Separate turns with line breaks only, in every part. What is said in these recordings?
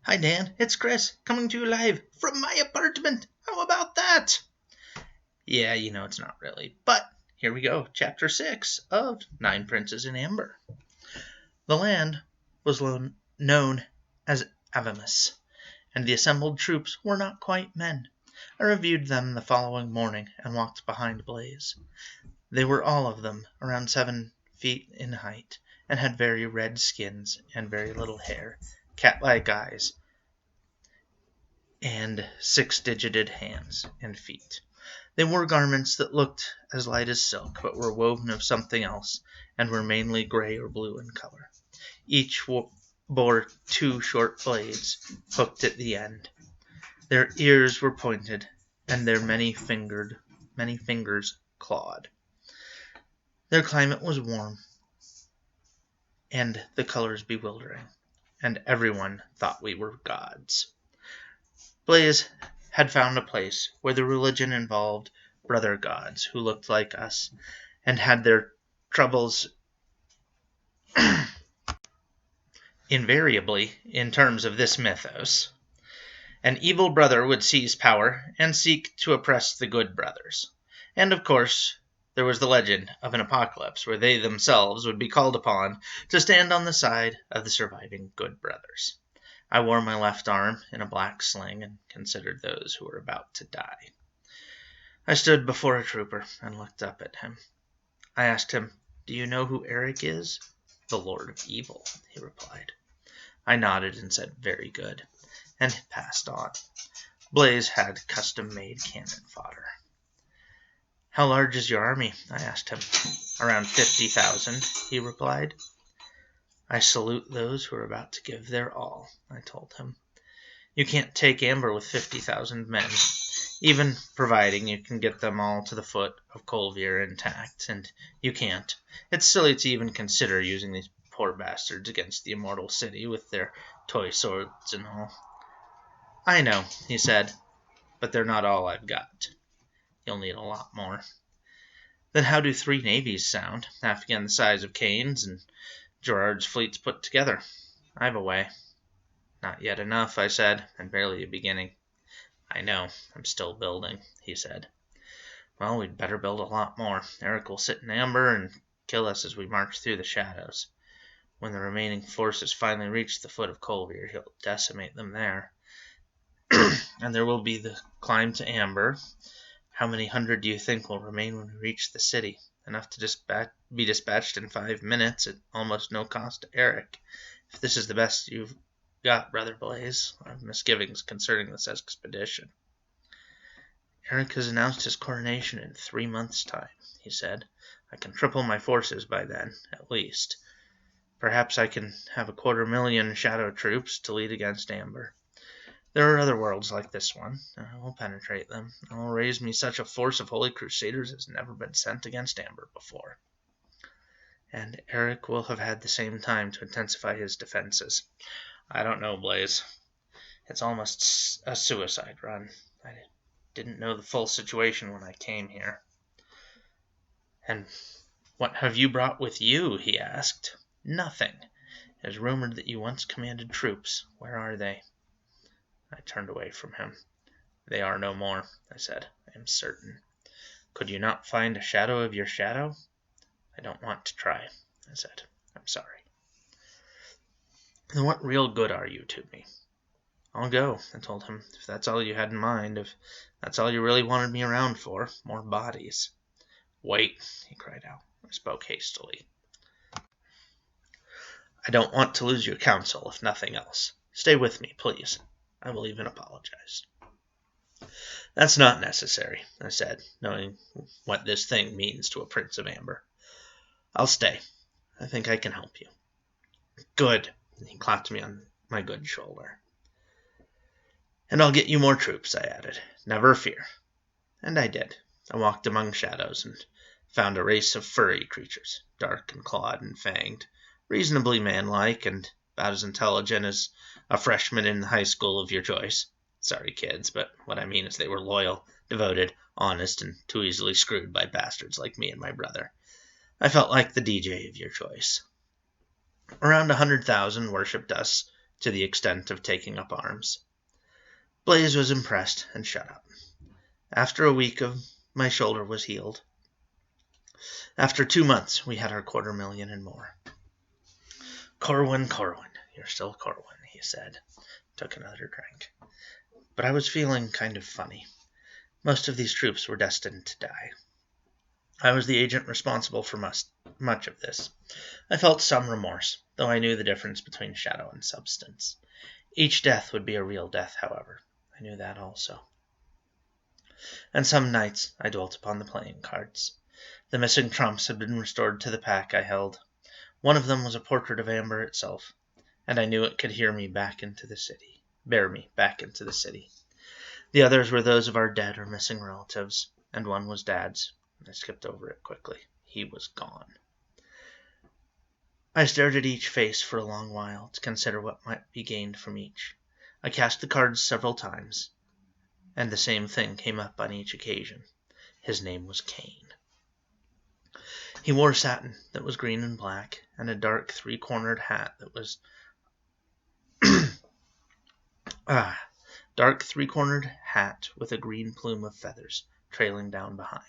Hi, Dan. It's Chris, coming to you live from my apartment. How about that? Yeah, it's not really. But here we go. Chapter 6 of Nine Princes in Amber. The land was known as Avamus, and the assembled troops were not quite men. I reviewed them the following morning and walked behind Blaze. They were all of them around 7 feet in height, and had very red skins and very little hair, cat-like eyes, and 6-digited hands and feet. They wore garments that looked as light as silk, but were woven of something else, and were mainly gray or blue in color. Each bore 2 short blades, hooked at the end. Their ears were pointed, and their many fingers clawed. Their climate was warm, and the colors bewildering, and everyone thought we were gods. Blaze had found a place where the religion involved brother gods who looked like us and had their troubles invariably in terms of this mythos. An evil brother would seize power and seek to oppress the good brothers. And of course, there was the legend of an apocalypse where they themselves would be called upon to stand on the side of the surviving good brothers. I wore my left arm in a black sling and considered those who were about to die. I stood before a trooper and looked up at him. I asked him, "Do you know who Eric is?" "The Lord of Evil," he replied. I nodded and said, "Very good," and passed on. Blaze had custom-made cannon fodder. "How large is your army?" I asked him. "Around 50,000, he replied. "I salute those who are about to give their all," I told him. "You can't take Amber with 50,000 men, even providing you can get them all to the foot of Colvier intact, and you can't. It's silly to even consider using these poor bastards against the immortal city with their toy swords and all." "I know," he said, "but they're not all I've got. You'll need a lot more." "Then how do 3 navies sound, half again the size of Kane's and Gerard's fleets put together?" "I have a way." "Not yet enough," I said, "and barely a beginning." "I know. I'm still building," he said. "Well, we'd better build a lot more. Eric will sit in Amber and kill us as we march through the shadows. When the remaining forces finally reach the foot of Colvier, he'll decimate them there. And there will be the climb to Amber. How many hundred do you think will remain when we reach the city? Enough to be dispatched in 5 minutes at almost no cost to Eric. If this is the best you've got, Brother Blaze, I have misgivings concerning this expedition." "Eric has announced his coronation in 3 months' time," he said. "I can triple my forces by then, at least. Perhaps I can have 250,000 shadow troops to lead against Amber. There are other worlds like this one. I will penetrate them. I will raise me such a force of holy crusaders as never been sent against Amber before. And Eric will have had the same time to intensify his defenses. I don't know, Blaze. It's almost a suicide run. I didn't know the full situation when I came here." "And what have you brought with you?" he asked. "Nothing. It is rumored that you once commanded troops. Where are they?" I turned away from him. "They are no more," I said. "I am certain." "Could you not find a shadow of your shadow?" "I don't want to try," I said. "I'm sorry." "Then what real good are you to me?" "I'll go," I told him, "if that's all you had in mind, if that's all you really wanted me around for, more bodies." "Wait," he cried out. I spoke hastily. "I don't want to lose your counsel, if nothing else. Stay with me, please. I will even apologize." "That's not necessary," I said, knowing what this thing means to a Prince of Amber. "I'll stay. I think I can help you." "Good," he clapped me on my good shoulder. "And I'll get you more troops," I added. "Never fear." And I did. I walked among shadows and found a race of furry creatures, dark and clawed and fanged, reasonably manlike, and about as intelligent as a freshman in the high school of your choice. Sorry, kids, but what I mean is they were loyal, devoted, honest, and too easily screwed by bastards like me and my brother. I felt like the DJ of your choice. Around 100,000 worshipped us to the extent of taking up arms. Blaze was impressed and shut up. After a week my shoulder was healed. After 2 months, we had our 250,000 and more. Corwin, you're still Corwin, he said. Took another drink. But I was feeling kind of funny. Most of these troops were destined to die. I was the agent responsible for much of this. I felt some remorse, though I knew the difference between shadow and substance. Each death would be a real death, however. I knew that also. And some nights I dwelt upon the playing cards. The missing trumps had been restored to the pack I held. One of them was a portrait of Amber itself, and I knew it could bear me back into the city. The others were those of our dead or missing relatives, and one was Dad's. I skipped over it quickly. He was gone. I stared at each face for a long while to consider what might be gained from each. I cast the cards several times, and the same thing came up on each occasion. His name was Cain. He wore satin that was green and black, and a dark three-cornered hat that was with a green plume of feathers trailing down behind.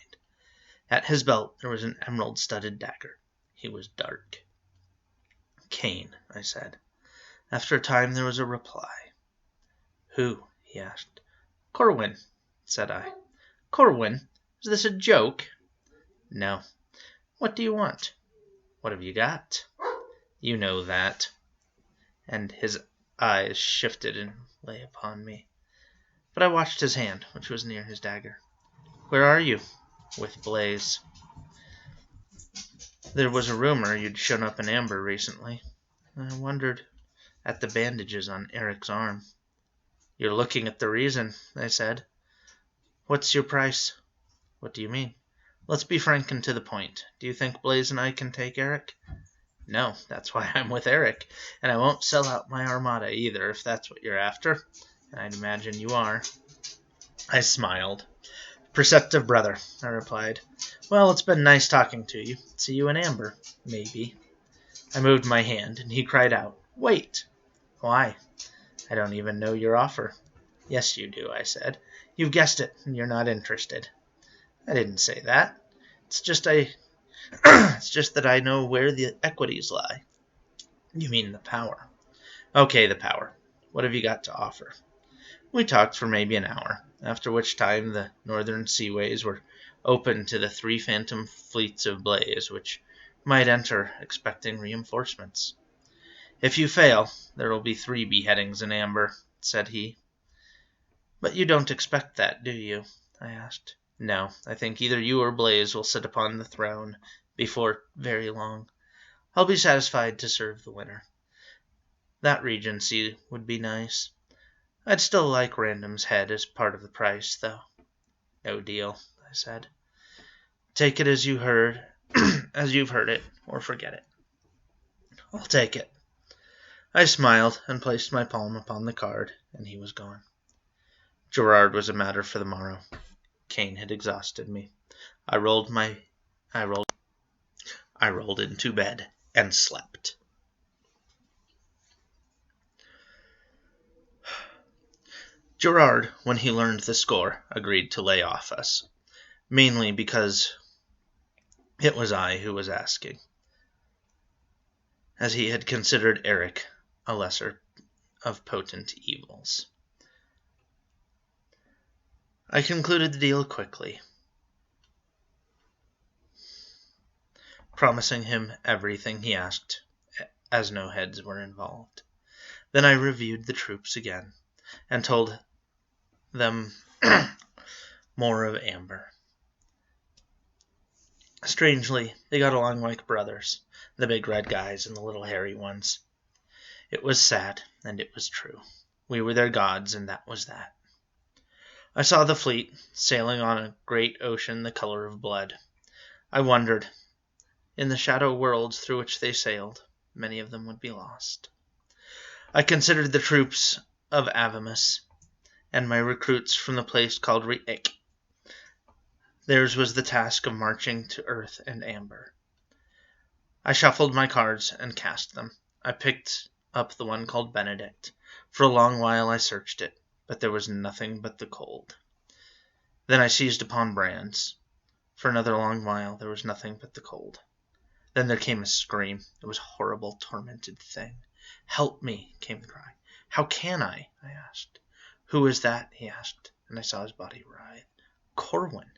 At his belt there was an emerald-studded dagger. He was dark. Cain, I said. After a time there was a reply. Who? He asked. Corwin, said I. Corwin? Is this a joke? No. What do you want? What have you got? You know that. And his eyes shifted and lay upon me. But I watched his hand, which was near his dagger. Where are you? With Blaze. There was a rumor you'd shown up in Amber recently. I wondered at the bandages on Eric's arm. You're looking at the reason, I said. What's your price? What do you mean? Let's be frank and to the point. Do you think Blaze and I can take Eric? No, that's why I'm with Eric, and I won't sell out my armada either, if that's what you're after. And I'd imagine you are. I smiled. Perceptive brother, I replied. Well, it's been nice talking to you. See you in Amber, maybe. I moved my hand, and he cried out, Wait! Why? I don't even know your offer. Yes, you do, I said. You've guessed it, and you're not interested. I didn't say that. It's just that I know where the equities lie. You mean the power. Okay, the power. What have you got to offer? We talked for maybe an hour, after which time the northern seaways were open to the 3 phantom fleets of Blaze, which might enter expecting reinforcements. If you fail, there will be 3 beheadings in Amber, said he. But you don't expect that, do you? I asked. No, I think either you or Blaze will sit upon the throne before very long. I'll be satisfied to serve the winner. That regency would be nice. I'd still like Random's head as part of the price, though. No deal, I said. Take it as you've heard it, or forget it. I'll take it. I smiled and placed my palm upon the card, and he was gone. Gerard was a matter for the morrow. Cain had exhausted me. I rolled into bed and slept. Gerard, when he learned the score, agreed to lay off us, mainly because it was I who was asking, as he had considered Eric a lesser of potent evils. I concluded the deal quickly, promising him everything he asked, as no heads were involved. Then I reviewed the troops again, and told them more of Amber. Strangely, they got along like brothers, the big red guys and the little hairy ones. It was sad, and it was true. We were their gods, and that was that. I saw the fleet sailing on a great ocean the color of blood. I wondered, in the shadow worlds through which they sailed, many of them would be lost. I considered the troops of Avamus, and my recruits from the place called Re'ik. Theirs was the task of marching to Earth and Amber. I shuffled my cards and cast them. I picked up the one called Benedict. For a long while I searched it, but there was nothing but the cold. Then I seized upon Brand's. For another long while there was nothing but the cold. Then there came a scream. It was a horrible, tormented thing. "Help me," came the cry. "How can I?" asked. "Who is that?" he asked, and I saw his body writhe. "Corwin.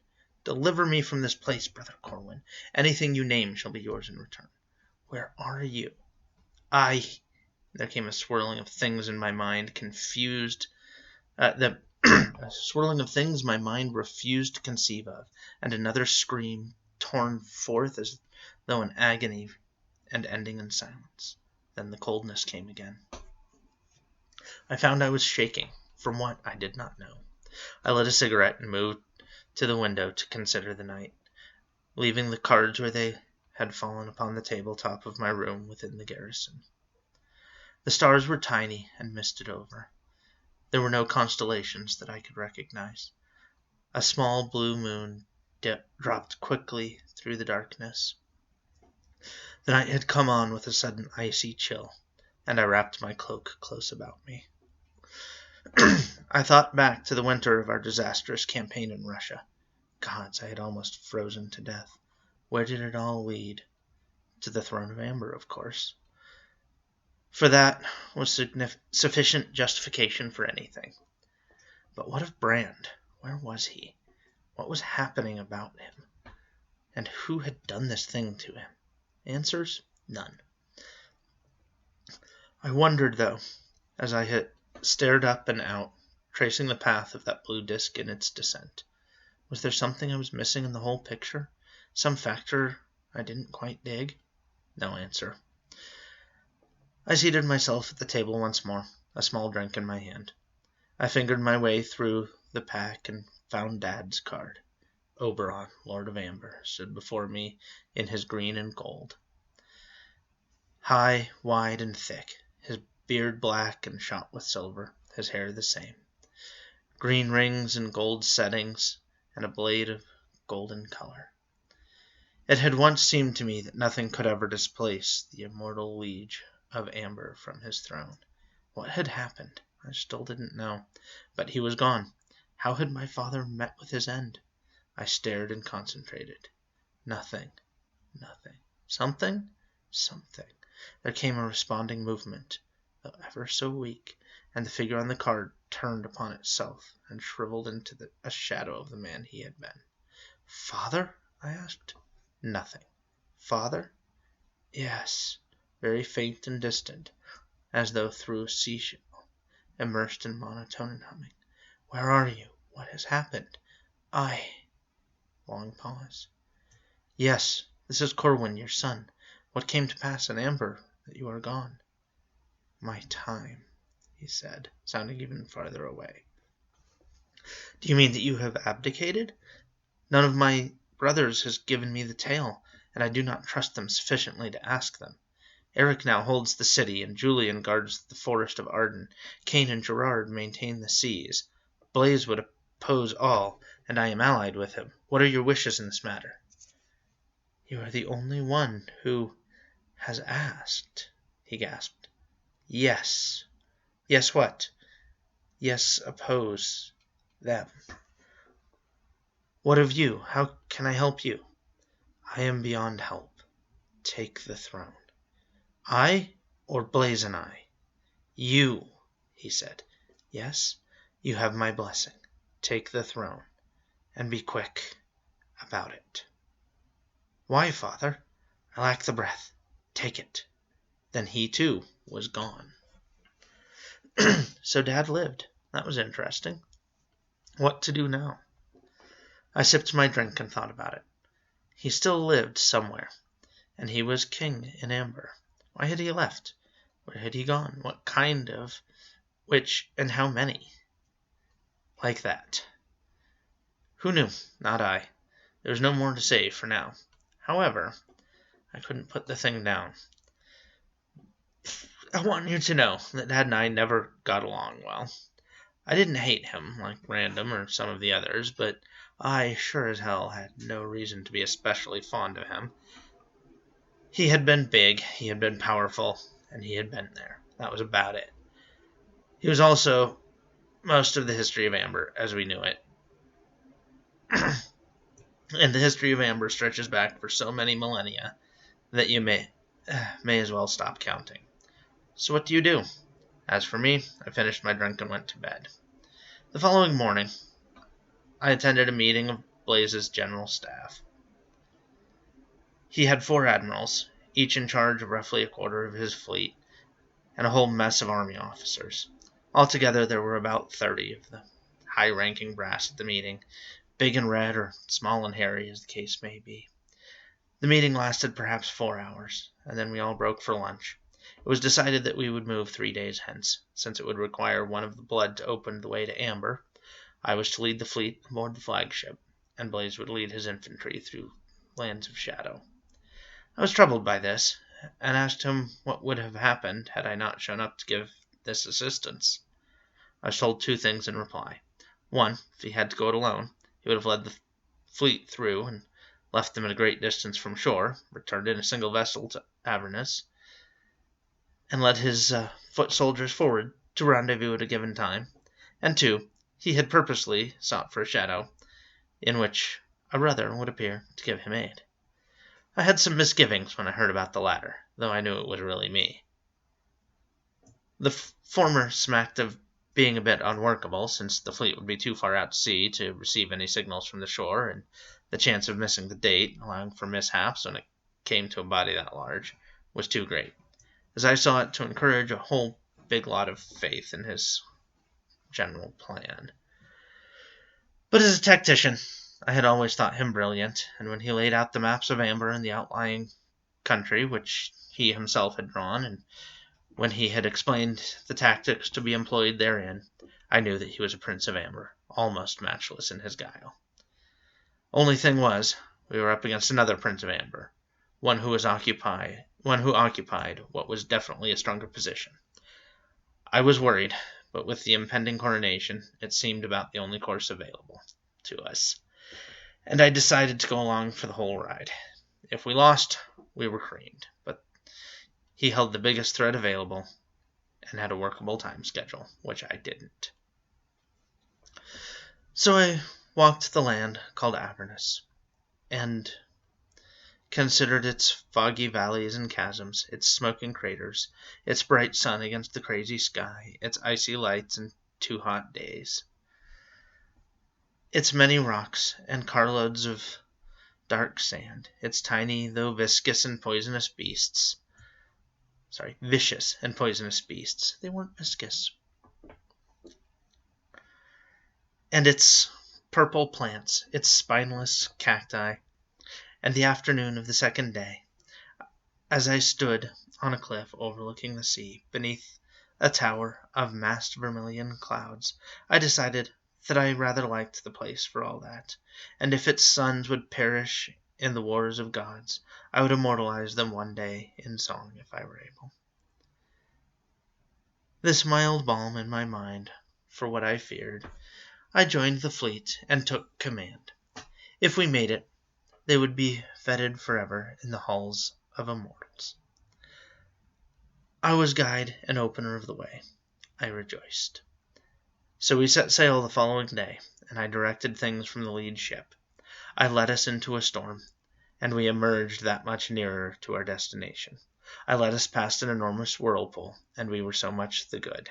Deliver me from this place, Brother Corwin. Anything you name shall be yours in return." "Where are you?" "I—" There came a swirling of things in my mind, confused. A swirling of things my mind refused to conceive of, and another scream torn forth as though in agony and ending in silence. Then the coldness came again. I found I was shaking. From what, I did not know. I lit a cigarette and moved to the window to consider the night, leaving the cards where they had fallen upon the tabletop of my room within the garrison. The stars were tiny and misted over. There were no constellations that I could recognize. A small blue moon dropped quickly through the darkness. The night had come on with a sudden icy chill, and I wrapped my cloak close about me. I thought back to the winter of our disastrous campaign in Russia. Gods, I had almost frozen to death. Where did it all lead? To the throne of Amber, of course. For that was sufficient justification for anything. But what of Brand? Where was he? What was happening about him? And who had done this thing to him? Answers? None. I wondered, though, as I had stared up and out, tracing the path of that blue disk in its descent. Was there something I was missing in the whole picture? Some factor I didn't quite dig? No answer. I seated myself at the table once more, a small drink in my hand. I fingered my way through the pack and found Dad's card. Oberon, Lord of Amber, stood before me in his green and gold. High, wide, and thick, his beard black and shot with silver, his hair the same. Green rings and gold settings, and a blade of golden color. It had once seemed to me that nothing could ever displace the immortal liege of Amber from his throne. What had happened? I still didn't know. But he was gone. How had my father met with his end? I stared and concentrated. Nothing. Nothing. Something? Something. There came a responding movement, though ever so weak, and the figure on the card turned upon itself and shriveled into a shadow of the man he had been. "Father?" I asked. Nothing. Father? Yes, very faint and distant, as though through a seashell, immersed in monotone humming. "Where are you? What has happened?" Long pause. "Yes, this is Corwin, your son. What came to pass in Amber that you are gone?" "My time," he said, sounding even farther away. "Do you mean that you have abdicated? None of my brothers has given me the tale, and I do not trust them sufficiently to ask them. Eric now holds the city, and Julian guards the forest of Arden. Cain and Gerard maintain the seas. Blaise would oppose all, and I am allied with him. What are your wishes in this matter?" "You are the only one who has asked," he gasped. "Yes." "Yes, what?" "Yes, oppose them." "What of you? How can I help you?" "I am beyond help. Take the throne." "I, or Blaise and I?" "You," he said. "Yes, you have my blessing. Take the throne, and be quick about it." "Why, father?" "I lack the breath. Take it." Then he, too, was gone. So Dad lived. That was interesting. What to do now? I sipped my drink and thought about it. He still lived somewhere, and he was king in Amber. Why had he left? Where had he gone? What kind of? Which and how many? Like that. Who knew? Not I. There was no more to say for now. However, I couldn't put the thing down. I want you to know that Dad and I never got along well. I didn't hate him like Random or some of the others, but I sure as hell had no reason to be especially fond of him. He had been big, he had been powerful, and he had been there. That was about it. He was also most of the history of Amber as we knew it. And the history of Amber stretches back for so many millennia that you may as well stop counting. So what do you do? As for me, I finished my drink and went to bed. The following morning, I attended a meeting of Blaze's general staff. He had 4 admirals, each in charge of roughly a quarter of his fleet, and a whole mess of army officers. Altogether, there were about 30 of the high-ranking brass at the meeting, big and red or small and hairy, as the case may be. The meeting lasted perhaps 4 hours, and then we all broke for lunch. It was decided that we would move 3 days hence, since it would require one of the blood to open the way to Amber. I was to lead the fleet aboard the flagship, and Blaze would lead his infantry through lands of shadow. I was troubled by this, and asked him what would have happened had I not shown up to give this assistance. I was told 2 things in reply. 1, if he had to go it alone, he would have led the fleet through and left them at a great distance from shore, returned in a single vessel to Avernus, and led his foot soldiers forward to rendezvous at a given time. And 2, he had purposely sought for a shadow in which a brother would appear to give him aid. I had some misgivings when I heard about the latter, though I knew it was really me. The former smacked of being a bit unworkable, since the fleet would be too far out to sea to receive any signals from the shore, and the chance of missing the date, allowing for mishaps when it came to a body that large, was too great, as I saw it to encourage a whole big lot of faith in his general plan. But as a tactician, I had always thought him brilliant, and when he laid out the maps of Amber and the outlying country which he himself had drawn, and when he had explained the tactics to be employed therein, I knew that he was a Prince of Amber, almost matchless in his guile. Only thing was, we were up against another Prince of Amber, one who occupied what was definitely a stronger position. I was worried, but with the impending coronation, it seemed about the only course available to us, and I decided to go along for the whole ride. If we lost, we were creamed, but he held the biggest threat available and had a workable time schedule, which I didn't. So I walked the land called Avernus, and considered its foggy valleys and chasms, its smoking craters, its bright sun against the crazy sky, its icy lights and too hot days, its many rocks and carloads of dark sand, its tiny though vicious and poisonous beasts. They weren't viscous. And its purple plants, its spineless cacti, and the afternoon of the second day, as I stood on a cliff overlooking the sea, beneath a tower of massed vermilion clouds, I decided that I rather liked the place for all that, and if its sons would perish in the wars of gods, I would immortalize them one day in song if I were able. This mild balm in my mind for what I feared, I joined the fleet and took command. If we made it, they would be feted forever in the halls of immortals. I was guide and opener of the way. I rejoiced. So we set sail the following day, and I directed things from the lead ship. I led us into a storm, and we emerged that much nearer to our destination. I led us past an enormous whirlpool, and we were so much the good.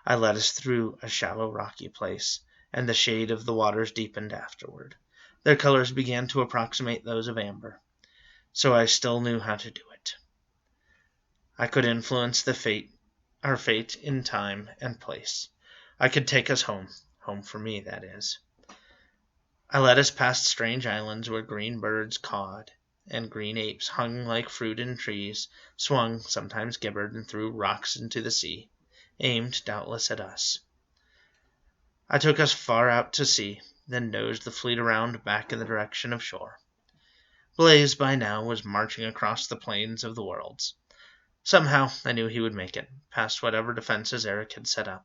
I led us through a shallow rocky place, and the shade of the waters deepened afterward. Their colors began to approximate those of amber, so I still knew how to do it. I could influence our fate in time and place. I could take us home for me, that is. I led us past strange islands where green birds cawed, and green apes hung like fruit in trees, swung, sometimes gibbered, and threw rocks into the sea, aimed doubtless at us. I took us far out to sea, then nosed the fleet around back in the direction of shore. Blaze by now was marching across the plains of the worlds. Somehow I knew he would make it, past whatever defenses Eric had set up.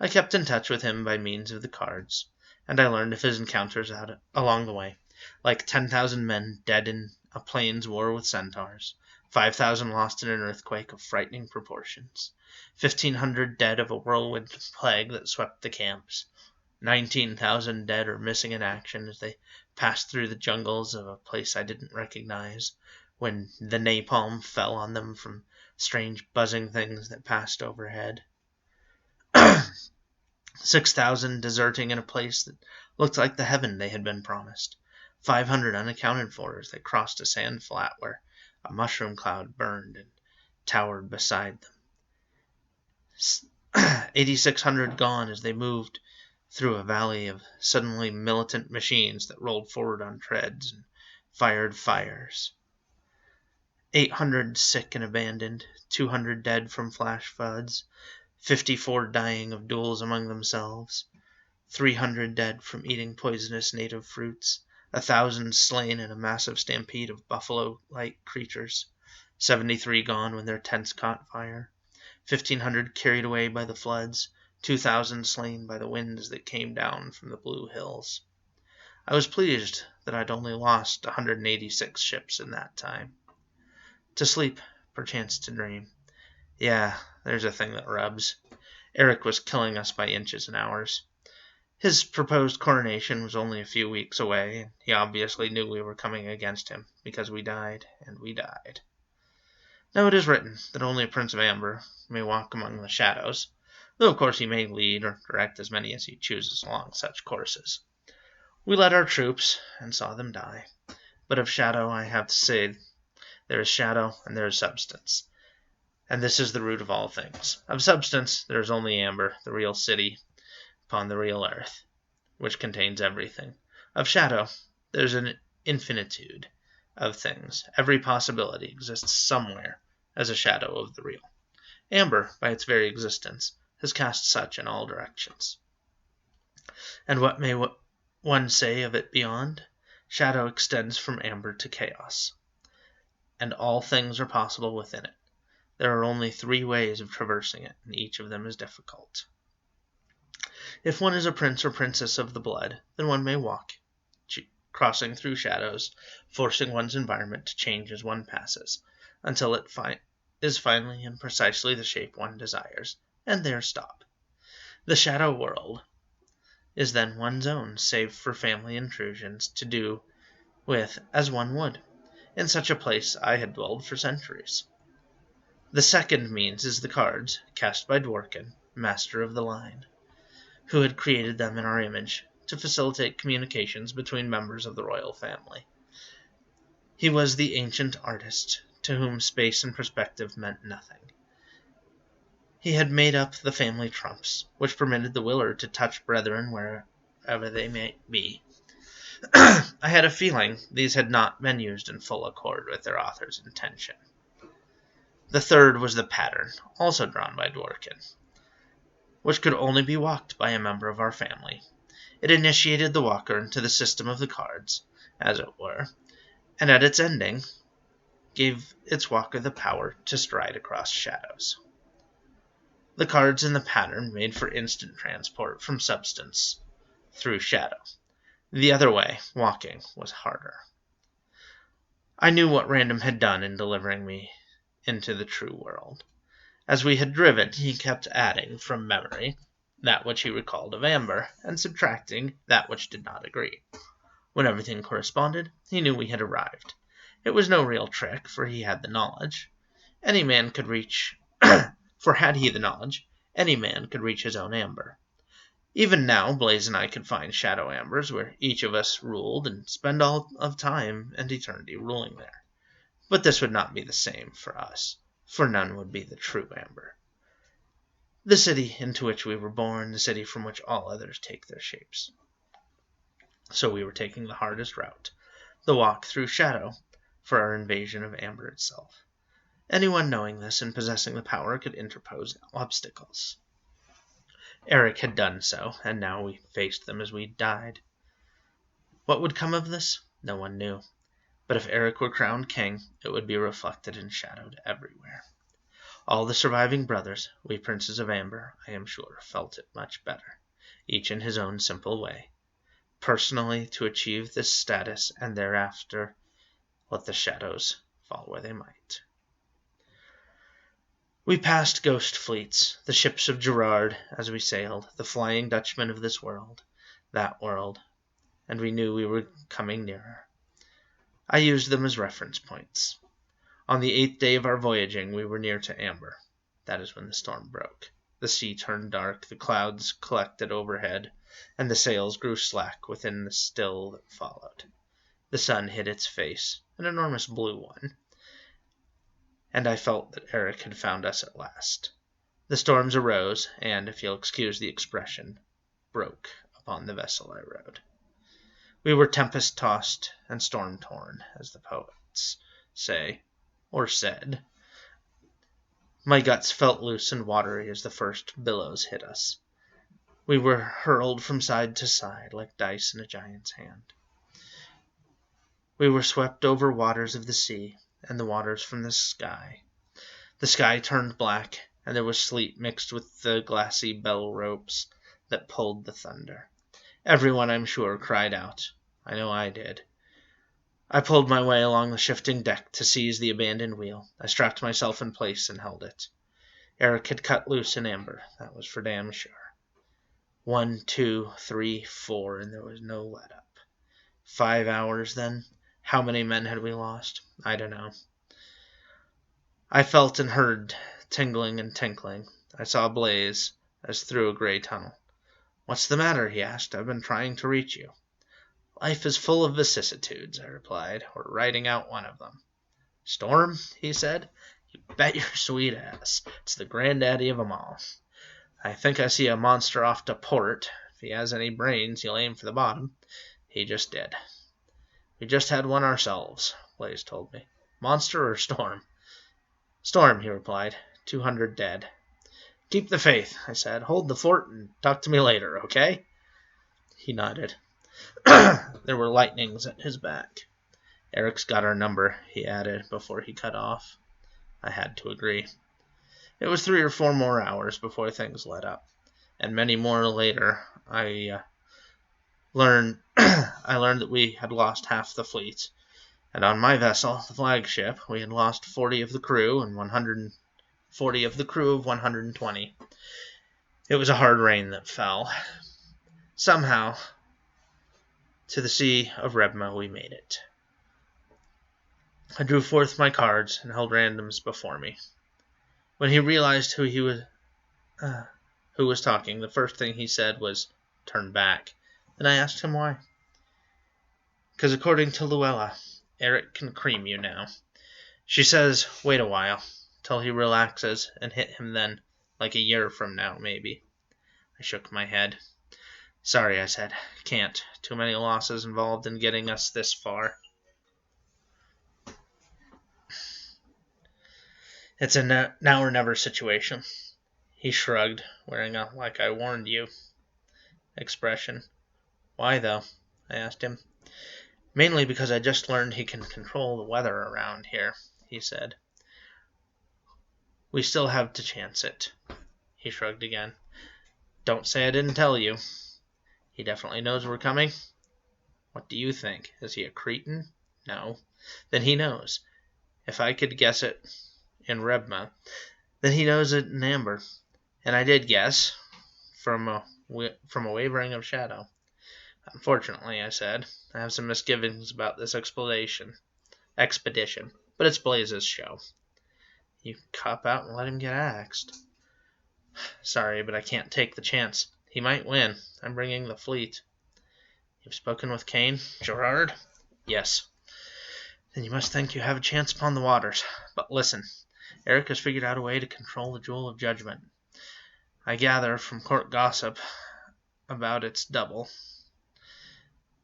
I kept in touch with him by means of the cards, and I learned of his encounters along the way, like 10,000 men dead in a plains war with centaurs, 5,000 lost in an earthquake of frightening proportions, 1,500 dead of a whirlwind plague that swept the camps, 19,000 dead or missing in action as they passed through the jungles of a place I didn't recognize when the napalm fell on them from strange buzzing things that passed overhead. 6,000 deserting in a place that looked like the heaven they had been promised. 500 unaccounted for as they crossed a sand flat where a mushroom cloud burned and towered beside them. 8,600 gone as they moved through a valley of suddenly militant machines that rolled forward on treads and fired fires. 800 sick and abandoned, 200 dead from flash floods, 54 dying of duels among themselves, 300 dead from eating poisonous native fruits, 1,000 slain in a massive stampede of buffalo-like creatures, 73 gone when their tents caught fire, 1,500 carried away by the floods, 2,000 slain by the winds that came down from the blue hills. I was pleased that I'd only lost 186 ships in that time. To sleep, perchance to dream. Yeah, there's a thing that rubs. Eric was killing us by inches and hours. His proposed coronation was only a few weeks away, and he obviously knew we were coming against him, because we died, and we died. Now it is written that only a Prince of Amber may walk among the shadows, though of course he may lead or direct as many as he chooses along such courses. We led our troops, and saw them die. But of shadow I have to say, there is shadow and there is substance. And this is the root of all things. Of substance, there is only Amber, the real city, upon the real earth, which contains everything. Of shadow, there is an infinitude of things. Every possibility exists somewhere as a shadow of the real. Amber, by its very existence, has cast such in all directions. And what may one say of it beyond? Shadow extends from amber to chaos, and all things are possible within it. There are only 3 ways of traversing it, and each of them is difficult. If one is a prince or princess of the blood, then one may walk, crossing through shadows, forcing one's environment to change as one passes, until it is finally in precisely the shape one desires, and there stop. The shadow world is then one's own, save for family intrusions, to do with as one would. In such a place I had dwelled for centuries. The second means is the cards, cast by Dworkin, master of the line, who had created them in our image to facilitate communications between members of the royal family. He was the ancient artist, to whom space and perspective meant nothing. He had made up the family trumps, which permitted the willer to touch brethren wherever they might be. I had a feeling these had not been used in full accord with their author's intention. The third was the pattern, also drawn by Dworkin, which could only be walked by a member of our family. It initiated the walker into the system of the cards, as it were, and at its ending gave its walker the power to stride across shadows. The cards in the pattern made for instant transport from substance through shadow. The other way, walking, was harder. I knew what Random had done in delivering me into the true world. As we had driven, he kept adding from memory that which he recalled of Amber, and subtracting that which did not agree. When everything corresponded, he knew we had arrived. It was no real trick, for he had the knowledge. Any man could reach... for had he the knowledge, any man could reach his own Amber. Even now, Blaze and I could find shadow ambers where each of us ruled and spend all of time and eternity ruling there. But this would not be the same for us, for none would be the true Amber. The city into which we were born, the city from which all others take their shapes. So we were taking the hardest route, the walk through shadow, for our invasion of Amber itself. Anyone knowing this and possessing the power could interpose obstacles. Eric had done so, and now we faced them as we died. What would come of this? No one knew. But if Eric were crowned king, it would be reflected and shadowed everywhere. All the surviving brothers, we princes of Amber, I am sure, felt it much better, each in his own simple way, personally to achieve this status, and thereafter let the shadows fall where they might. We passed ghost fleets, the ships of Gerard as we sailed, the Flying Dutchmen of this world, that world, and we knew we were coming nearer. I used them as reference points. On the 8th day of our voyaging, we were near to Amber. That is when the storm broke. The sea turned dark, the clouds collected overhead, and the sails grew slack within the still that followed. The sun hid its face, an enormous blue one, and I felt that Eric had found us at last. The storms arose, and, if you'll excuse the expression, broke upon the vessel I rowed. We were tempest-tossed and storm-torn, as the poets say, or said. My guts felt loose and watery as the first billows hit us. We were hurled from side to side like dice in a giant's hand. We were swept over waters of the sea and the waters from the sky. The sky turned black, and there was sleet mixed with the glassy bell ropes that pulled the thunder. Everyone, I'm sure, cried out. I know I did. I pulled my way along the shifting deck to seize the abandoned wheel. I strapped myself in place and held it. Eric had cut loose in Amber, that was for damn sure. 1, 2, 3, 4, and there was no let-up. 5 hours, then? How many men had we lost? I don't know. I felt and heard tingling and tinkling. I saw a blaze as through a gray tunnel. What's the matter? He asked. I've been trying to reach you. Life is full of vicissitudes, I replied. We're riding out one of them. Storm? He said. You bet your sweet ass. It's the granddaddy of 'em all. I think I see a monster off to port. If he has any brains, he'll aim for the bottom. He just did. We just had one ourselves, Blaze told me. Monster or storm? Storm, he replied. 200 dead. Keep the faith, I said. Hold the fort and talk to me later, okay? He nodded. There were lightnings at his back. Eric's got our number, he added before he cut off. I had to agree. It was 3 or 4 more hours before things let up, and many more later I learned that we had lost half the fleet, and on my vessel, the flagship, we had lost 40 of the crew and 140 of the crew of 120. It was a hard rain that fell. Somehow, to the Sea of Rebma we made it. I drew forth my cards and held randoms before me. When he realized who was talking, the first thing he said was, "Turn back." And I asked him why. Because according to Luella, Eric can cream you now. She says, wait a while, till he relaxes, and hit him then, like a year from now, maybe. I shook my head. Sorry, I said. Can't. Too many losses involved in getting us this far. It's a now or never situation. He shrugged, wearing a like I warned you expression. Why, though? I asked him. Mainly because I just learned he can control the weather around here, he said. We still have to chance it. He shrugged again. Don't say I didn't tell you. He definitely knows we're coming? What do you think? Is he a cretin? No. Then he knows. If I could guess it in Rebma, then he knows it in Amber. And I did guess, from a wavering of shadow. Unfortunately, I said, I have some misgivings about this expedition, but it's Blaze's show. You cop out and let him get axed. Sorry, but I can't take the chance. He might win. I'm bringing the fleet. You've spoken with Kane? Gerard? Yes. Then you must think you have a chance upon the waters. But listen, Eric has figured out a way to control the Jewel of Judgment. I gather from court gossip about its double.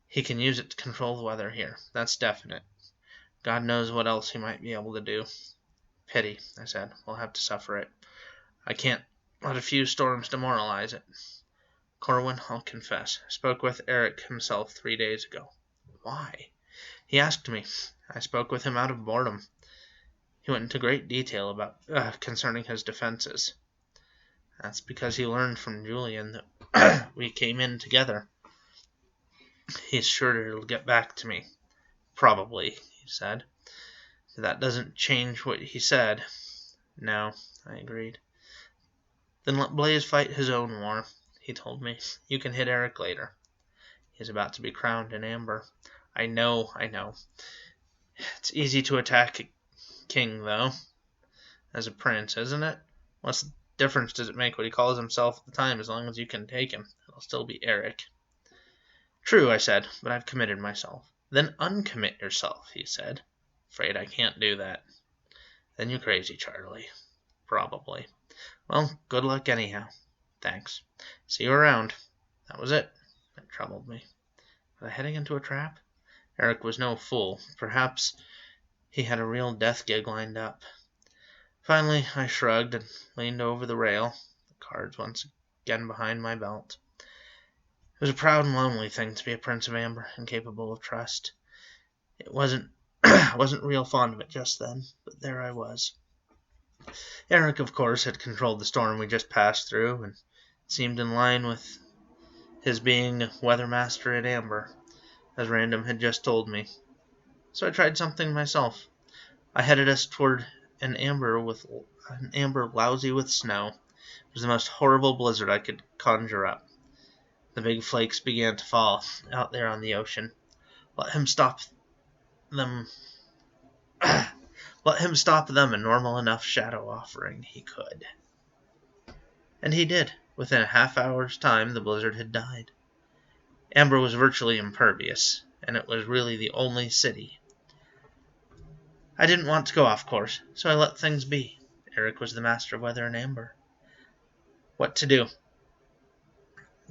He can use it to control the weather here. That's definite. God knows what else he might be able to do. Pity, I said. We'll have to suffer it. I can't let a few storms demoralize it. Corwin, I'll confess, I spoke with Eric himself 3 days ago. Why? He asked me. I spoke with him out of boredom. He went into great detail about concerning his defenses. That's because he learned from Julian that we came in together. He's sure he'll get back to me. Probably, he said. That doesn't change what he said. No, I agreed. Then let Blaze fight his own war, he told me. You can hit Eric later. He's about to be crowned in amber. I know. It's easy to attack a king, though, as a prince, isn't it? What's the difference does it make what he calls himself at the time, as long as you can take him? It'll still be Eric. True, I said, but I've committed myself. Then uncommit yourself, he said. Afraid I can't do that. Then you're crazy, Charlie. Probably. Well, good luck anyhow. Thanks. See you around. That was it. It troubled me. Was I heading into a trap? Eric was no fool. Perhaps he had a real death gig lined up. Finally, I shrugged and leaned over the rail, the cards once again behind my belt. It was a proud and lonely thing to be a Prince of Amber and capable of trust. I wasn't real fond of it just then, but there I was. Eric, of course, had controlled the storm we just passed through, and seemed in line with his being weathermaster at Amber, as Random had just told me. So I tried something myself. I headed us toward an amber lousy with snow. It was the most horrible blizzard I could conjure up. The big flakes began to fall out there on the ocean. Let him stop them, a normal enough shadow offering, he could. And he did. Within a half-hour's time, the blizzard had died. Amber was virtually impervious, and it was really the only city. I didn't want to go off course, so I let things be. Eric was the master of weather in Amber. What to do?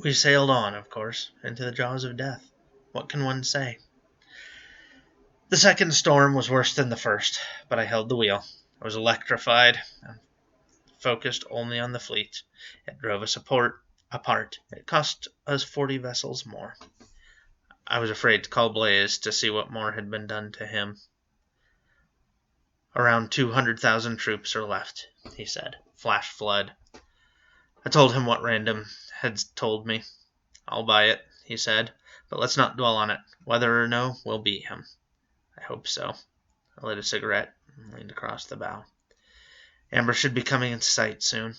We sailed on, of course, into the jaws of death. What can one say? The second storm was worse than the first, but I held the wheel. I was electrified and focused only on the fleet. It drove us apart. It cost us 40 vessels more. I was afraid to call Blaze to see what more had been done to him. Around 200,000 troops are left, he said. Flash flood. I told him what Random had told me. I'll buy it, he said, but let's not dwell on it. Whether or no, we'll beat him. I hope so. I lit a cigarette and leaned across the bow. Amber should be coming into sight soon.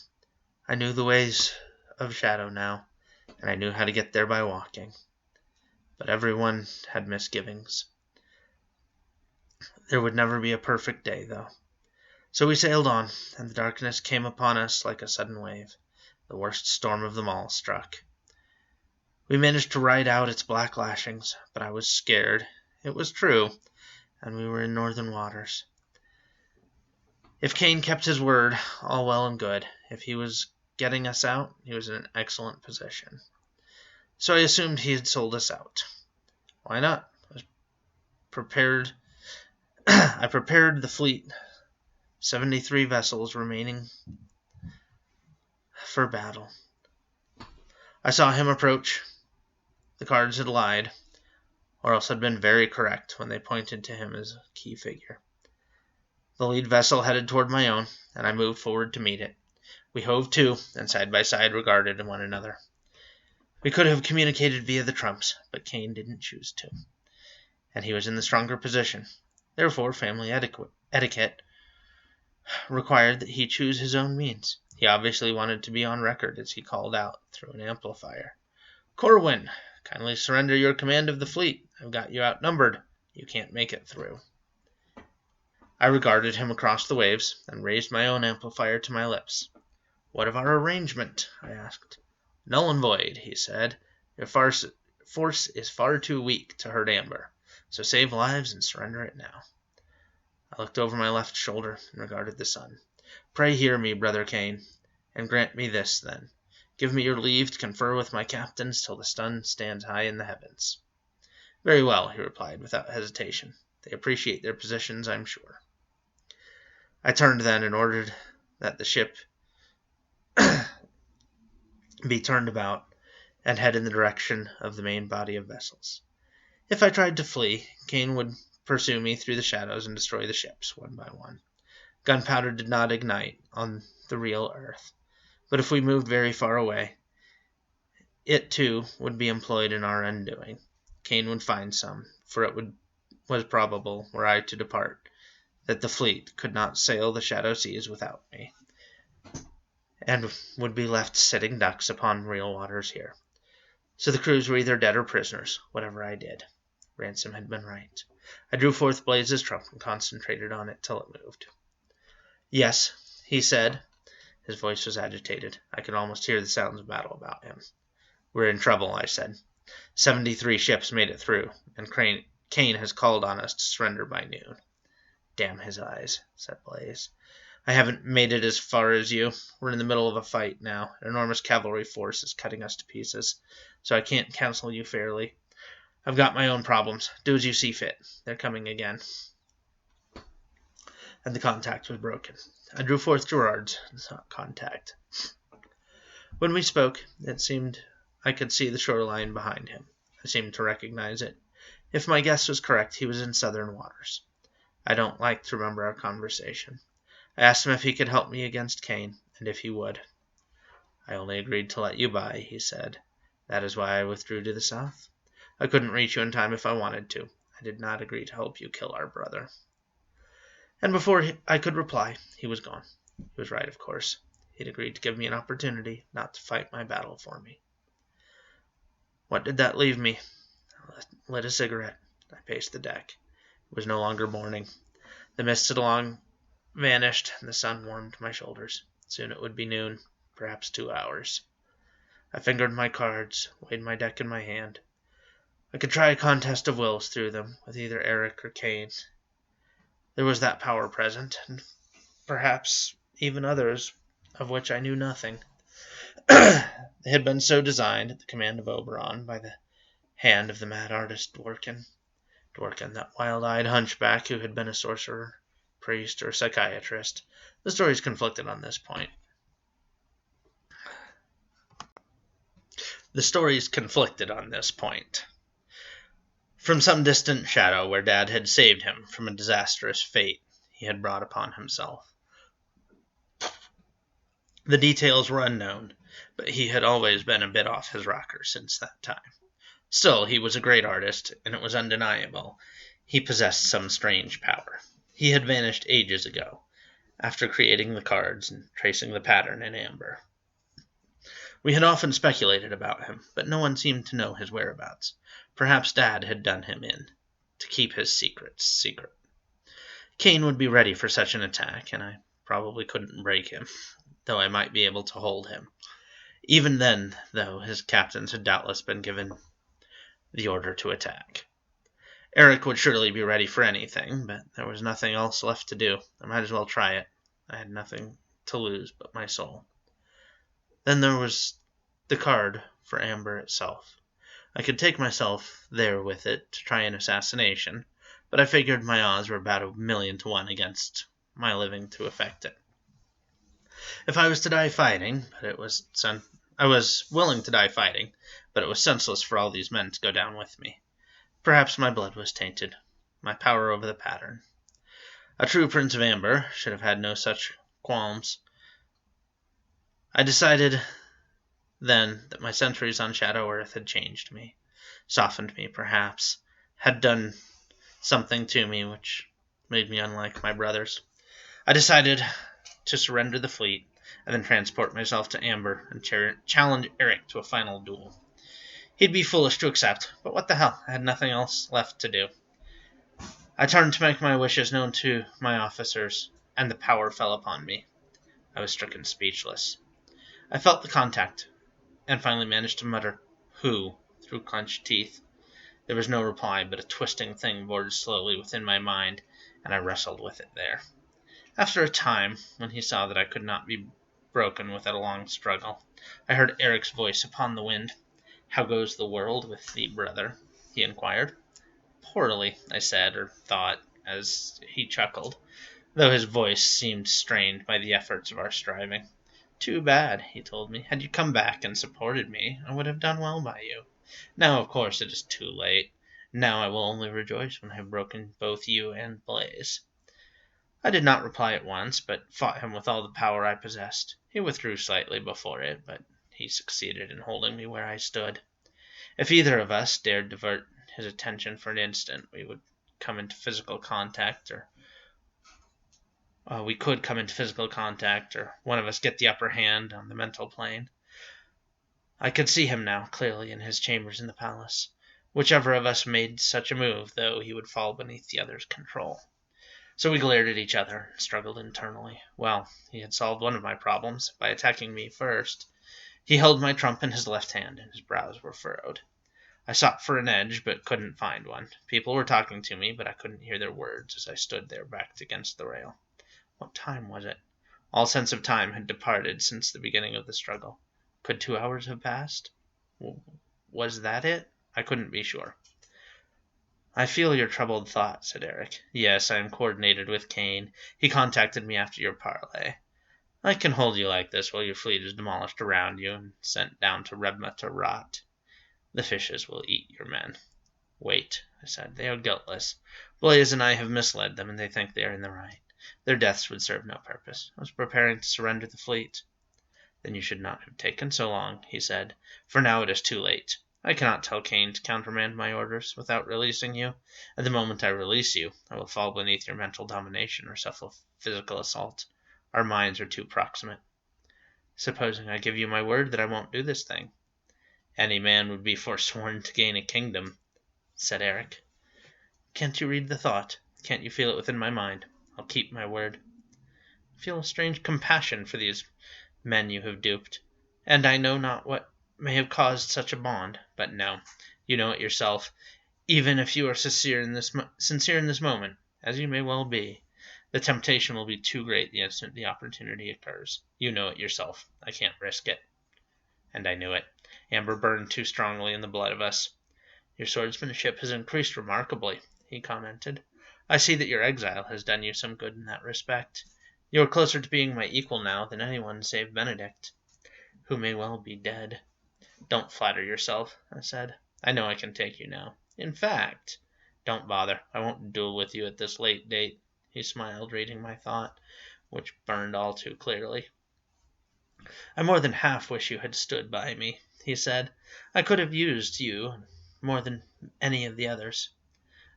I knew the ways of shadow now, and I knew how to get there by walking. But everyone had misgivings. There would never be a perfect day, though. So we sailed on, and the darkness came upon us like a sudden wave. The worst storm of them all struck. We managed to ride out its black lashings, but I was scared. It was true, and we were in northern waters. If Kane kept his word, all well and good. If he was getting us out, he was in an excellent position. So I assumed he had sold us out. Why not? I prepared the fleet, 73 vessels remaining for battle. I saw him approach. The cards had lied, or else had been very correct when they pointed to him as a key figure. The lead vessel headed toward my own, and I moved forward to meet it. We hove to, and side by side regarded one another. We could have communicated via the trumps, but Kane didn't choose to, and he was in the stronger position. Therefore, family etiquette required that he choose his own means. He obviously wanted to be on record as he called out through an amplifier. Corwin, kindly surrender your command of the fleet. I've got you outnumbered. You can't make it through. I regarded him across the waves and raised my own amplifier to my lips. What of our arrangement? I asked. Null and void, he said. Your force is far too weak to hurt Amber, so save lives and surrender it now. I looked over my left shoulder and regarded the sun. Pray hear me, brother Kane, and grant me this, then. Give me your leave to confer with my captains till the sun stands high in the heavens. Very well, he replied without hesitation. They appreciate their positions, I'm sure. I turned then and ordered that the ship be turned about and head in the direction of the main body of vessels. If I tried to flee, Kane would pursue me through the shadows and destroy the ships one by one. Gunpowder did not ignite on the real earth, but if we moved very far away, it too would be employed in our undoing. Kane would find some, for it was probable, were I to depart, that the fleet could not sail the shadow seas without me. and would be left sitting ducks upon real waters here. So the crews were either dead or prisoners, whatever I did. Ransom had been right. I drew forth Blaze's trump and concentrated on it till it moved. Yes, he said. His voice was agitated. I could almost hear the sounds of battle about him. We're in trouble, I said. 73 ships made it through, and Kane has called on us to surrender by noon. Damn his eyes, said Blaze. I haven't made it as far as you. We're in the middle of a fight now. An enormous cavalry force is cutting us to pieces, so I can't counsel you fairly. I've got my own problems. Do as you see fit. They're coming again. And the contact was broken. I drew forth Gerard's and sought contact. When we spoke, it seemed I could see the shoreline behind him. I seemed to recognize it. If my guess was correct, he was in southern waters. I don't like to remember our conversation. I asked him if he could help me against Kane, and if he would. I only agreed to let you by, he said. That is why I withdrew to the south. I couldn't reach you in time if I wanted to. I did not agree to help you kill our brother. And before I could reply, he was gone. He was right, of course. He'd agreed to give me an opportunity not to fight my battle for me. What did that leave me? I lit a cigarette. I paced the deck. It was no longer morning. The mist had long vanished, and the sun warmed my shoulders. Soon it would be noon, perhaps 2 hours. I fingered my cards, weighed my deck in my hand. I could try a contest of wills through them, with either Eric or Kane. There was that power present, and perhaps even others of which I knew nothing. They had been so designed at the command of Oberon by the hand of the mad artist Dworkin, that wild-eyed hunchback who had been a sorcerer, priest, or psychiatrist. The stories conflicted on this point. From some distant shadow where Dad had saved him from a disastrous fate he had brought upon himself. The details were unknown, but he had always been a bit off his rocker since that time. Still, he was a great artist, and it was undeniable he possessed some strange power. He had vanished ages ago, after creating the cards and tracing the pattern in amber. We had often speculated about him, but no one seemed to know his whereabouts. Perhaps Dad had done him in, to keep his secrets secret. Kane would be ready for such an attack, and I probably couldn't break him, though I might be able to hold him. Even then, though, his captains had doubtless been given the order to attack. Eric would surely be ready for anything, but there was nothing else left to do. I might as well try it. I had nothing to lose but my soul. Then there was the card for Amber itself. I could take myself there with it to try an assassination, but I figured my odds were about 1,000,000 to 1 against my living to effect it. If I was to die fighting, I was willing to die fighting, but it was senseless for all these men to go down with me. Perhaps my blood was tainted, my power over the pattern. A true Prince of Amber should have had no such qualms. I decided then that my centuries on Shadow Earth had changed me, softened me perhaps, had done something to me which made me unlike my brothers. I decided to surrender the fleet, and then transport myself to Amber and challenge Eric to a final duel. He'd be foolish to accept, but what the hell, I had nothing else left to do. I turned to make my wishes known to my officers, and the power fell upon me. I was stricken speechless. I felt the contact, and finally managed to mutter, "Who?" through clenched teeth. There was no reply, but a twisting thing bored slowly within my mind, and I wrestled with it there. After a time, when he saw that I could not be broken without a long struggle, I heard Eric's voice upon the wind. "How goes the world with thee, brother?" he inquired. "Poorly," I said, or thought, as he chuckled, though his voice seemed strained by the efforts of our striving. "Too bad," he told me. "Had you come back and supported me, I would have done well by you. Now, of course, it is too late. Now I will only rejoice when I have broken both you and Blaze." I did not reply at once, but fought him with all the power I possessed. He withdrew slightly before it, but he succeeded in holding me where I stood. If either of us dared divert his attention for an instant, we would come into physical contact, or we could come into physical contact, or one of us get the upper hand on the mental plane. I could see him now, clearly, in his chambers in the palace. Whichever of us made such a move, though, he would fall beneath the other's control. So we glared at each other and struggled internally. Well, he had solved one of my problems by attacking me first. He held my trump in his left hand, and his brows were furrowed. I sought for an edge, but couldn't find one. People were talking to me, but I couldn't hear their words as I stood there backed against the rail. What time was it? All sense of time had departed since the beginning of the struggle. Could 2 hours have passed? Was that it? I couldn't be sure. I feel your troubled thought, said Eric. Yes, I am coordinated with Kane. He contacted me after your parley. I can hold you like this while your fleet is demolished around you and sent down to Rebma to rot. The fishes will eat your men. Wait, I said. They are guiltless. Blaze and I have misled them, and they think they are in the right. Their deaths would serve no purpose. I was preparing to surrender the fleet. Then you should not have taken so long, he said, for now it is too late. I cannot tell Kane to countermand my orders without releasing you. At the moment I release you, I will fall beneath your mental domination or suffer physical assault. Our minds are too proximate. Supposing I give you my word that I won't do this thing? Any man would be forsworn to gain a kingdom, said Eric. Can't you read the thought? Can't you feel it within my mind? I'll keep my word. I feel a strange compassion for these men you have duped, and I know not what may have caused such a bond. But no, you know it yourself. Even if you are sincere in this moment, as you may well be, the temptation will be too great the instant the opportunity occurs. You know it yourself. I can't risk it. And I knew it. Amber burned too strongly in the blood of us. Your swordsmanship has increased remarkably, he commented. I see that your exile has done you some good in that respect. You are closer to being my equal now than anyone save Benedict, who may well be dead. Don't flatter yourself, I said. I know I can take you now. In fact, don't bother. I won't duel with you at this late date. He smiled, reading my thought, which burned all too clearly. I more than half wish you had stood by me, he said. I could have used you more than any of the others.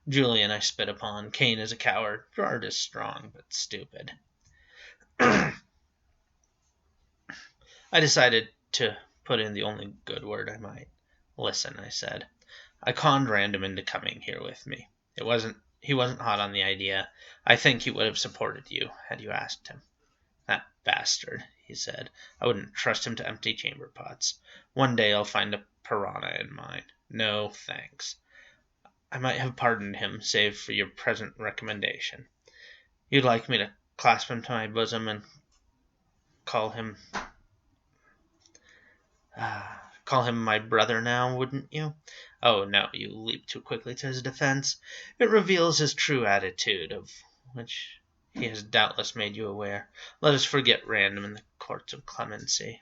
Julian I spit upon. Kane is a coward. Gerard is strong, but stupid. I decided to put in the only good word I might. Listen, I said. I conned Random into coming here with me. He wasn't hot on the idea. I think he would have supported you, had you asked him. That bastard, he said. I wouldn't trust him to empty chamber pots. One day I'll find a piranha in mine. No, thanks. I might have pardoned him, save for your present recommendation. You'd like me to clasp him to my bosom and call him my brother now, wouldn't you? Oh, no, you leap too quickly to his defense. It reveals his true attitude, of which he has doubtless made you aware. Let us forget Random in the courts of clemency.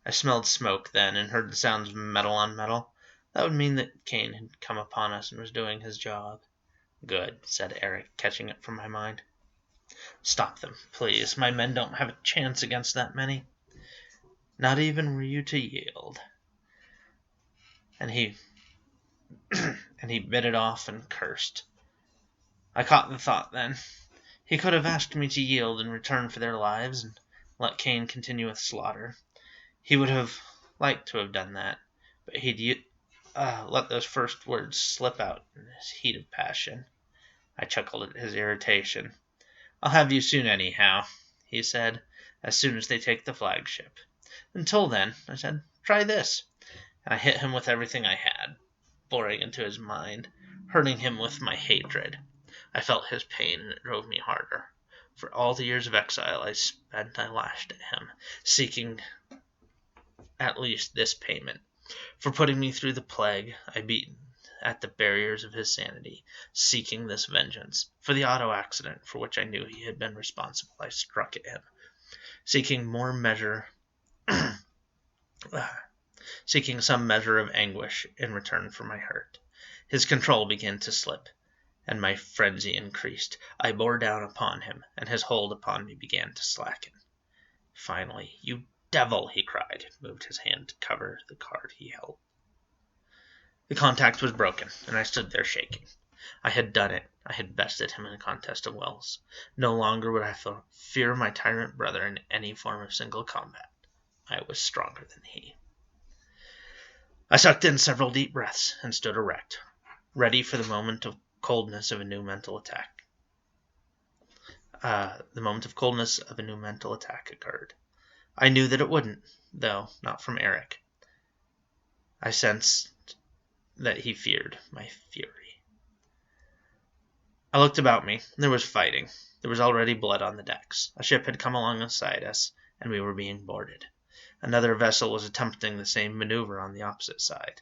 I smelled smoke then, and heard the sounds of metal on metal. That would mean that Kane had come upon us and was doing his job. Good, said Eric, catching it from my mind. Stop them, please. My men don't have a chance against that many. Not even were you to yield. And he bit it off and cursed. I caught the thought then. He could have asked me to yield in return for their lives and let Kane continue with slaughter. He would have liked to have done that, but he'd let those first words slip out in his heat of passion. I chuckled at his irritation. I'll have you soon anyhow, he said, as soon as they take the flagship. Until then, I said, try this. And I hit him with everything I had, boring into his mind, hurting him with my hatred. I felt his pain, and it drove me harder. For all the years of exile I spent, I lashed at him, seeking at least this payment. For putting me through the plague, I beat at the barriers of his sanity, seeking this vengeance. For the auto accident for which I knew he had been responsible, I struck at him, seeking some measure of anguish in return for my hurt. His control began to slip, and my frenzy increased. I bore down upon him, and his hold upon me began to slacken. Finally, you devil, he cried, and moved his hand to cover the card he held. The contact was broken, and I stood there shaking. I had done it. I had bested him in a contest of wills. No longer would I fear my tyrant brother in any form of single combat. I was stronger than he. I sucked in several deep breaths and stood erect, ready for the moment of coldness of a new mental attack. Occurred. I knew that it wouldn't, though not from Eric. I sensed that he feared my fury. I looked about me. There was fighting. There was already blood on the decks. A ship had come alongside us, and we were being boarded. Another vessel was attempting the same maneuver on the opposite side.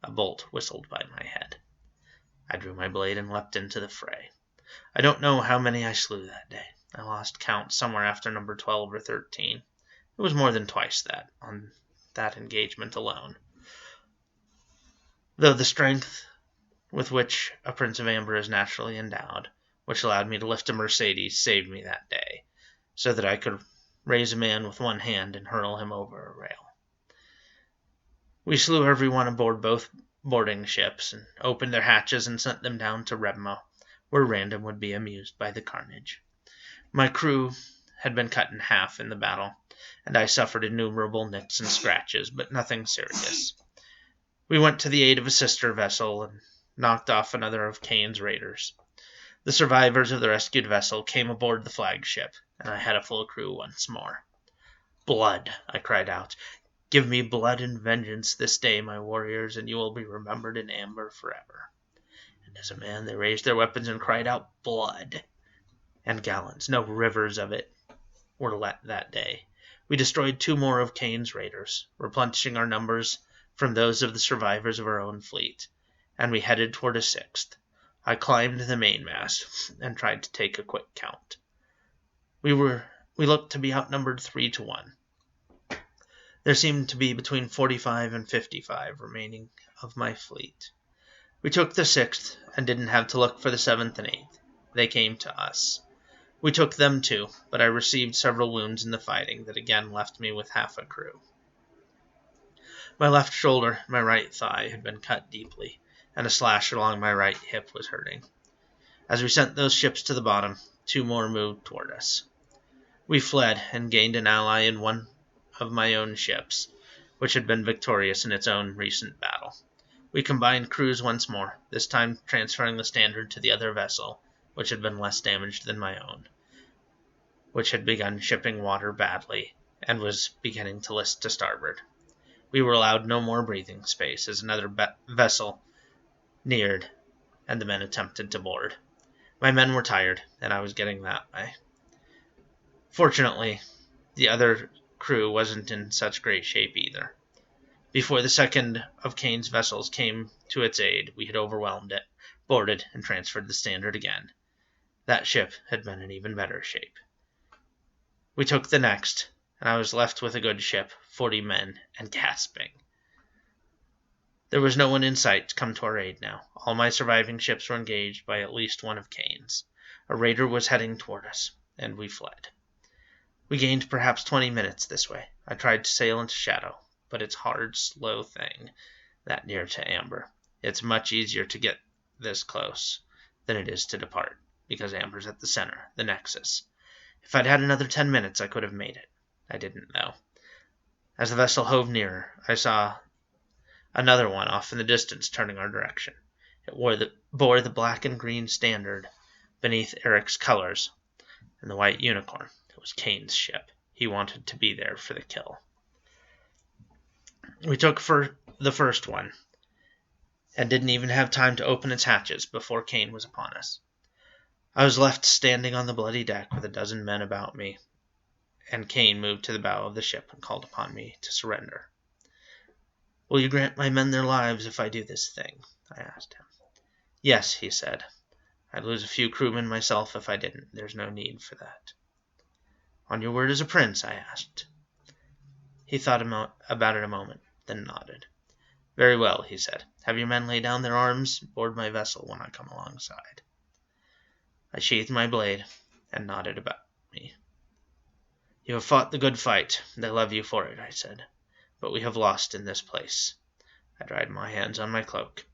A bolt whistled by my head. I drew my blade and leapt into the fray. I don't know how many I slew that day. I lost count somewhere after number 12 or 13. It was more than twice that, on that engagement alone. Though the strength with which a Prince of Amber is naturally endowed, which allowed me to lift a Mercedes, saved me that day, so that I could raise a man with one hand and hurl him over a rail. We slew everyone aboard both boarding ships, and opened their hatches and sent them down to Rebmo, where Random would be amused by the carnage. My crew had been cut in half in the battle, and I suffered innumerable nicks and scratches, but nothing serious. We went to the aid of a sister vessel and knocked off another of Kane's raiders. The survivors of the rescued vessel came aboard the flagship, and I had a full crew once more. "Blood!" I cried out. "Give me blood and vengeance this day, my warriors, and you will be remembered in Amber forever." And as a man they raised their weapons and cried out, "Blood!" And gallons, no rivers of it, were let that day. We destroyed 2 more of Kane's raiders, replenishing our numbers from those of the survivors of our own fleet, and we headed toward a 6th. I climbed the mainmast and tried to take a quick count. We looked to be outnumbered 3-1. There seemed to be between 45 and 55 remaining of my fleet. We took the 6th and didn't have to look for the 7th and 8th. They came to us. We took them too, but I received several wounds in the fighting that again left me with half a crew. My left shoulder and my right thigh had been cut deeply, and a slash along my right hip was hurting. As we sent those ships to the bottom, 2 more moved toward us. We fled and gained an ally in one of my own ships, which had been victorious in its own recent battle. We combined crews once more, this time transferring the standard to the other vessel, which had been less damaged than my own, which had begun shipping water badly and was beginning to list to starboard. We were allowed no more breathing space as another vessel neared, and the men attempted to board. My men were tired, and I was getting that way. Fortunately, the other crew wasn't in such great shape either. Before the second of Kane's vessels came to its aid, we had overwhelmed it, boarded, and transferred the standard again. That ship had been in even better shape. We took the next, and I was left with a good ship, 40 men, and gasping. There was no one in sight to come to our aid now. All my surviving ships were engaged by at least one of Kane's. A raider was heading toward us, and we fled. We gained perhaps 20 minutes this way. I tried to sail into shadow, but it's a hard, slow thing, that near to Amber. It's much easier to get this close than it is to depart, because Amber's at the center, the nexus. If I'd had another 10 minutes, I could have made it. I didn't, though. As the vessel hove nearer, I saw another one off in the distance turning our direction. It bore the black and green standard beneath Eric's colors and the white unicorn. It was Kane's ship. He wanted to be there for the kill. We took for the first one, and didn't even have time to open its hatches before Kane was upon us. I was left standing on the bloody deck with a dozen men about me, and Kane moved to the bow of the ship and called upon me to surrender. "Will you grant my men their lives if I do this thing?" I asked him. "Yes," he said. "I'd lose a few crewmen myself if I didn't. There's no need for that." "On your word as a prince?" I asked. He thought about it a moment, then nodded. "Very well," he said. "Have your men lay down their arms and board my vessel when I come alongside." I sheathed my blade and nodded about me. "You have fought the good fight. They love you for it," I said. "But we have lost in this place." I dried my hands on my cloak.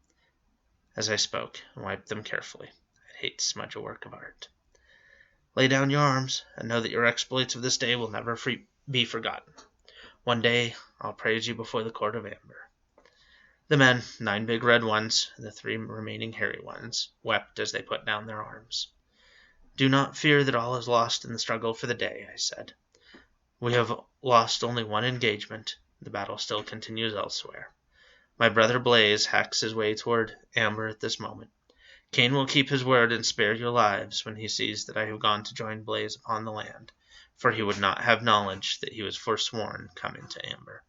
as I spoke and wiped them carefully. I'd hate to smudge a work of art. Lay down your arms, and know that your exploits of this day will never be forgotten. One day I'll praise you before the court of amber. The men, 9 big red ones, and the 3 remaining hairy ones, wept as they put down their arms. Do not fear that all is lost in the struggle for the day, I said. We have lost only one engagement. The battle still continues elsewhere. My brother Blaze hacks his way toward amber at this moment. Cain will keep his word and spare your lives when he sees that I have gone to join Blaze upon the land, for he would not have knowledge that he was forsworn coming to amber.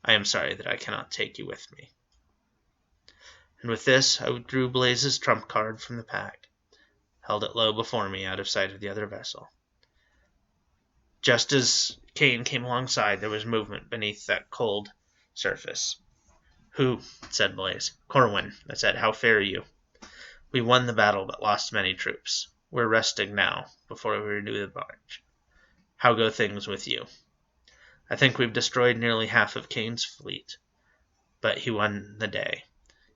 I am sorry that I cannot take you with me. And with this I withdrew Blaze's trump card from the pack, held it low before me out of sight of the other vessel. Just as Cain came alongside, there was movement beneath that cold surface. Who? Said Blaze. Corwin, I said. How fare you? We won the battle, but lost many troops. We're resting now, before we renew the march. How go things with you? I think we've destroyed nearly half of Cain's fleet, but he won the day.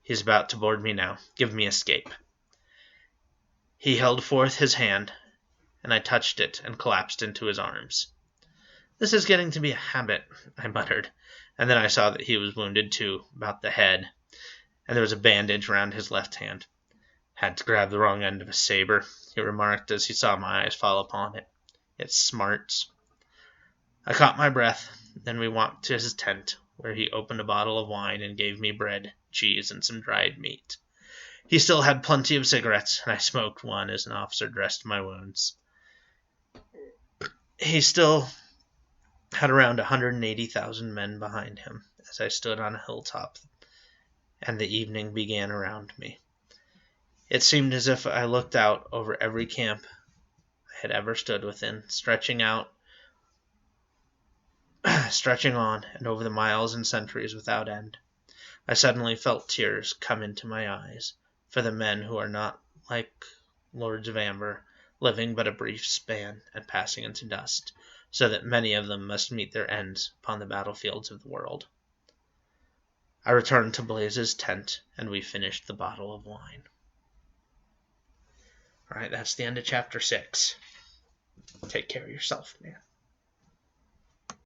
He's about to board me now. Give me escape. He held forth his hand, and I touched it and collapsed into his arms. This is getting to be a habit, I muttered, and then I saw that he was wounded too, about the head, and there was a bandage round his left hand. Had to grab the wrong end of a saber, he remarked as he saw my eyes fall upon it. It smarts. I caught my breath, then we walked to his tent, where he opened a bottle of wine and gave me bread, cheese, and some dried meat. He still had plenty of cigarettes, and I smoked one as an officer dressed my wounds. He still had around 180,000 men behind him as I stood on a hilltop, and the evening began around me. It seemed as if I looked out over every camp I had ever stood within, stretching on and over the miles and centuries without end. I suddenly felt tears come into my eyes for the men who are not like Lords of Amber, living but a brief span and passing into dust, so that many of them must meet their ends upon the battlefields of the world. I returned to Blaze's tent, and we finished the bottle of wine. All right, that's the end of chapter 6. Take care of yourself, man.